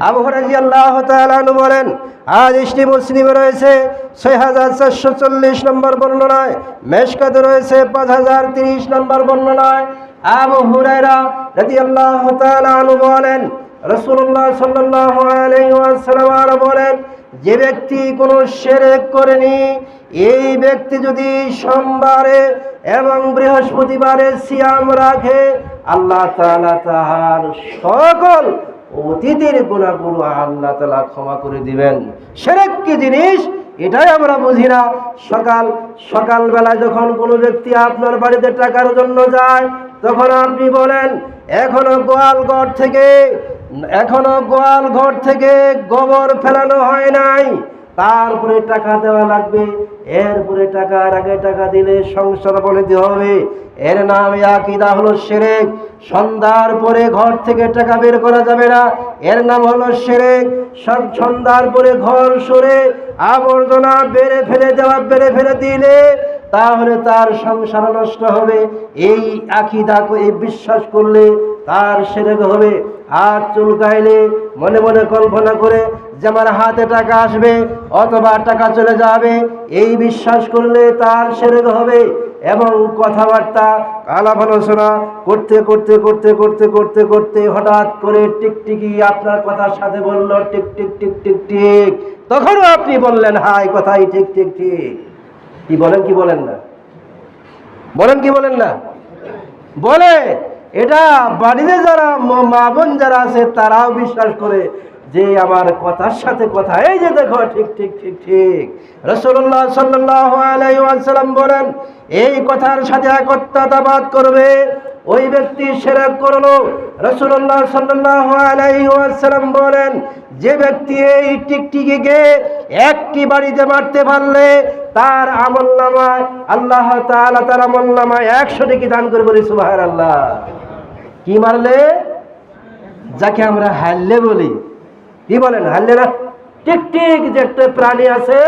আবু হুরায়রা রাদিয়াল্লাহু তাআলা আনহু বলেন, হাদিসটি মুসলিমে রয়েছে 6440 নম্বর বর্ণনায়, মেশকাতে রয়েছে 5030 নম্বর বর্ণনায়। আবু হুরায়রা রাদিয়াল্লাহু তাআলা আনহু বলেন, রাসূলুল্লাহ সাল্লাল্লাহু আলাইহি ওয়াসাল্লাম বলেন, যে ব্যক্তি কোনো শিরক করেনি, এই ব্যক্তি যদি সোমবারে এবং বৃহস্পতিবারে সিয়াম রাখে, আল্লাহ তাআলা তার সকল অতীতের গুনাহগুলো আল্লাহ তাআলা ক্ষমা করে দিবেন। শিরক কি জিনিস এটাই আমরা বুঝি না। সকালবেলা যখন কোনো ব্যক্তি আপনার বাড়িতে টাকার জন্য যায়, তখন আপনি বলেন, এখনো গোয়াল ঘর থেকে গোবর ফেলানো হয় নাই, তারপরে টাকা দেওয়া লাগবে, এরপরে টাকার আগে টাকা দিলে সংসার বনিতে হবে। এর নাম আকীদা হলো শিরক। সন্ধ্যার পরে ঘর থেকে টাকা বের করা যাবে না, এর নাম হলো শিরক। সন্ধ্যার পরে ঘর সরে আবর্জনা বেড়ে ফেলে দিলে তাহলে তার সংসার নষ্ট হবে। এই আকীদা এই বিশ্বাস করলে তার শিরক হবে। হাত চুলকাইলে মনে মনে কল্পনা করে যে আমার হাতে টাকা আসবে অথবা টাকা চলে যাবে, এই বিশ্বাস করলে তার শিরক হবে। এবং কথাবার্তা আলাপ আলোচনা করতে করতে করতে করতে করতে করতে হঠাৎ করে টিকটিকি আপনার কথার সাথে বলল tick tick tick tick tick, তখনও আপনি বললেন হাই কথাই ঠিক ঠিক ঠিক। কি বলেন কি বলেন না? বলেন কি বলেন না? বলে এটা বাড়িতে যারা মা বোন যারা আছে তারাও বিশ্বাস করে যে আমার কথার সাথে কথা, এই যে দেখো ঠিক ঠিক ঠিক ঠিক। রাসূলুল্লাহ সাল্লাল্লাহু আলাইহি ওয়াসাল্লাম বলেন, এই কথার সাথে একত্ববাদ করবে ওই ব্যক্তি শিরক করলো। রাসূলুল্লাহ সাল্লাল্লাহু আলাইহি ওয়াসাল্লাম বলেন, যে ব্যক্তি এই টিকটিকিকে একটি বাড়িতে মারতে পারলে তার আমলনামায় আল্লাহ তাআলা তার আমলনামায় 100 নেকি দান করে। বলি সুবহানাল্লাহ। কি মারলে? যাকে আমরা হাল্লে বলি। কি বলেন? হাল্লে না? টিকটিক যে একটা প্রাণী আছে,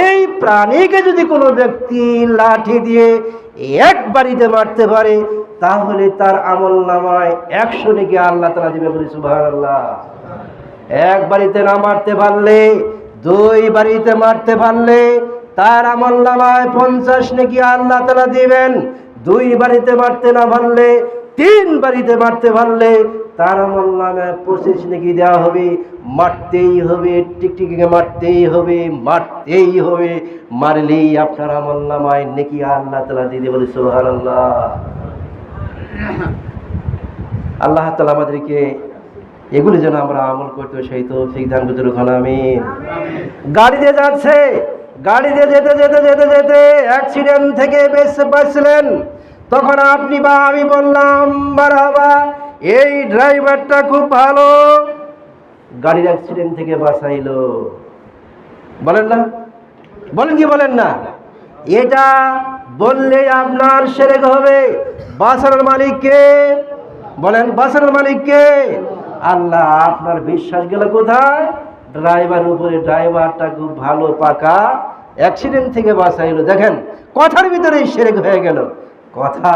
এই প্রাণীকে যদি কোনো ব্যক্তি লাঠি দিয়ে এক বাড়িতে মারতে পারে তাহলে তার আমলনামায় 100 নেকি আল্লাহ তাআলা দিবে। বলি সুবহানাল্লাহ। এক বাড়িতে না মারতে পারলে, 2 বাড়িতে মারতে পারলে তার আমলনামায় 50 নেকি আল্লাহ তাআলা দিবেন। 2 বাড়িতে মারতে না পারলে, 3 বাড়িতে মারতে পারলে তার আমলনামায় 25 নেকি দেওয়া হবে। মারতেই হবে, টিকটিকিকে মারতেই হবে, মারতেই হবে। মারলেই আপনার আমলনামায় নেকি আল্লাহ তাআলা দিয়ে দিবেন। বলি সুবহানাল্লাহ। আল্লাহ তাআলা আমাদেরকে এগুলি যেন আমরা আমল করতে সেই তৌফিক দান করুন। আমিন। গাড়িতে যাচ্ছে, গাড়িতে যেতে যেতে যেতে যেতে অ্যাক্সিডেন্ট থেকে বাঁচলেন, তখন আপনি বা আমি বললাম মারহাবা, এই ড্রাইভারটা খুব ভালো, গাড়ির অ্যাক্সিডেন্ট থেকে বাঁচাইলো। বলেন না? বলেন কি বলেন না? এটা বললে আপনার শিরক হবে। বাঁচানোর মালিক কে? বলেন, বাঁচানোর মালিক কে? আল্লাহ। আপনার বিশ্বাস গেল কোথায়? ড্রাইভার উপরে। ড্রাইভারটা খুব ভালো, পাকা, অ্যাক্সিডেন্ট থেকে বাঁচাইলো। দেখেন, কথার ভিতরেই শিরক হয়ে গেল। কথা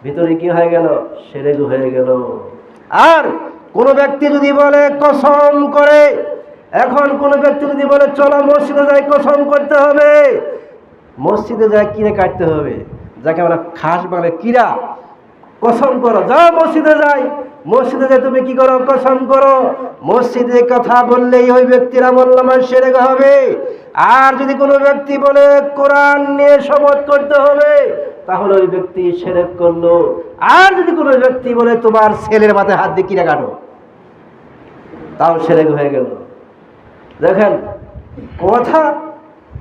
ভিতরে কি হয়ে গেল? শিরক হয়ে গেল। আর কোন ব্যক্তি যদি বলে কসম করে, এখন কোন ব্যক্তি যদি বলে চলো মসজিদে যাই, কসম করতে হবে। মসজিদে যাই কিরে কাটতে হবে, যাকে আমরা খাস বলে কিরা, কসম করো, যাও মসজিদে যাই। মসজিদে যাই তুমি কি করো? কসম করো। মসজিদে কথা বললেই ওই ব্যক্তির আমলনামায় শিরক হবে। আর যদি কোনো ব্যক্তি বলে কোরআন নিয়ে শপথ করতে হবে, তাহলে ওই ব্যক্তি শিরক করলো। আর যদি কোনো ব্যক্তি বলে তোমার ছেলের মাথায় হাত দিয়ে কিরা কাটো, তাও শিরক হয়ে গেল। দেখেন কথা,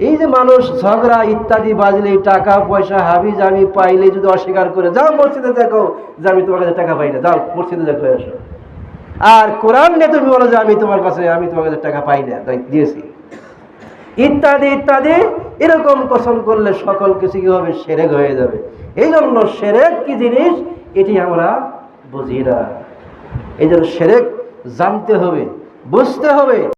এই যে মানুষ ঝগড়া ইত্যাদি বাজলে, টাকা পয়সা হাবি জাবি পাইলে যদি অস্বীকার করে, যাও মসজিদে দেখো যে আমি তোমার কাছে টাকা পাই না, যাও মসজিদে দেখো এসো। আর কোরআন নিয়ে তুমি বলো যে আমি তোমার কাছে টাকা পাই না, তাই দিয়েছি, ইত্যাদি ইত্যাদি। এরকম কসম করলে সকল কিছু কি হবে? শিরক হয়ে যাবে। এই জন্য শিরক কি জিনিস এটি আমরা বুঝি না। এই জন্য শিরক জানতে হবে, বুঝতে হবে।